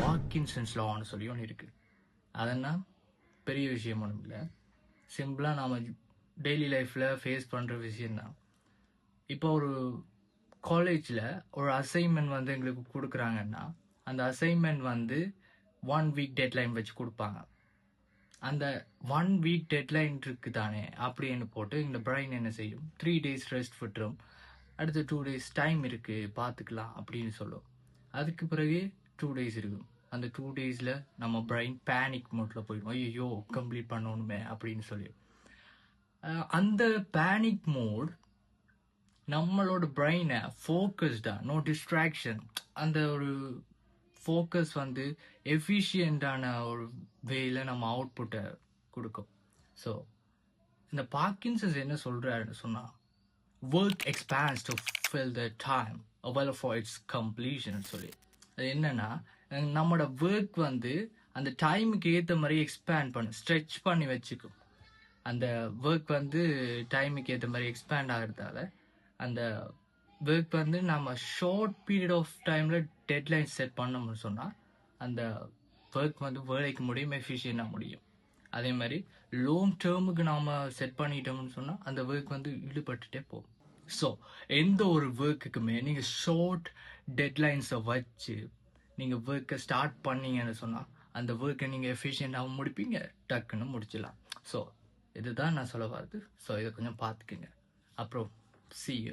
Parkinson's லான்னு சொல்லி ஒன்று இருக்குது. அதென்னா பெரிய விஷயம் ஒன்றும் இல்லை. சிம்பிளாக நாம் டெய்லி லைஃப்பில் ஃபேஸ் பண்ணுற விஷயந்தான். இப்போ ஒரு காலேஜில் ஒரு அசைன்மெண்ட் வந்து எங்களுக்கு கொடுக்குறாங்கன்னா அந்த அசைன்மெண்ட் வந்து 1 வீக் டெட்லைன் வச்சு கொடுப்பாங்க. அந்த 1 வீக் டெட்லைன் இருக்கு தானே அப்படின்னு போட்டு இந்த பிரைன் என்ன செய்யும், 3 days ரெஸ்ட் விட்டுரும். அடுத்த 2 days டைம் இருக்குது பார்த்துக்கலாம் அப்படின்னு சொல்லும். அதுக்கு பிறகு 2 days இருக்கும். அந்த 2 daysல நம்ம பிரைன் பேனிக் மோட்ல போயிடும். ஐயோ கம்ப்ளீட் பண்ணணுமே அப்படின்னு சொல்லி. அந்த பேனிக் மோட் நம்மளோட பிரெயினை ஃபோக்கஸ்டாக, நோ டிஸ்ட்ராக்ஷன், அந்த ஒரு ஃபோக்கஸ் வந்து எஃபிஷியண்டான ஒரு வேல நம்ம அவுட்புட்டை கொடுக்கும். ஸோ இந்த பார்க்கின்சன்ஸ் என்ன சொல்கிறாருன்னு சொன்னால், work expands to fill the time avail for it's completion சொல்லி. அது என்னன்னா, நம்மளோட ஒர்க் வந்து அந்த டைமுக்கு ஏற்ற மாதிரி எக்ஸ்பேண்ட் பண்ணு, ஸ்ட்ரெச் பண்ணி வச்சுக்கும். அந்த ஒர்க் வந்து டைமுக்கு ஏற்ற மாதிரி எக்ஸ்பேண்ட் ஆகிறதால அந்த ஒர்க் வந்து நம்ம ஷார்ட் பீரியட் ஆஃப் டைமில் டெட்லைன் செட் பண்ணோம்னு சொன்னால் அந்த ஒர்க் வந்து வேலைக்கு முடியும், எஃபிஷியண்டாக முடியும். அதே மாதிரி லாங் டேர்முக்கு நாம் செட் பண்ணிட்டோம்னு சொன்னால் அந்த ஒர்க் வந்து ஈடுபட்டுட்டே போகும். ஸோ எந்த ஒரு ஒர்க்குக்குமே நீங்கள் ஷார்ட் டெட்லைன்ஸை வச்சு நீங்கள் ஒர்க்கை ஸ்டார்ட் பண்ணீங்கன்னு சொன்னால் அந்த ஒர்க்கை நீங்கள் எஃபிஷியண்டாகவும் முடிப்பீங்க, டக்குன்னு முடிச்சிடலாம். ஸோ இதுதான் நான் சொல்ல வரது. ஸோ இதை கொஞ்சம் பார்த்துக்குங்க. அப்புறம் see you.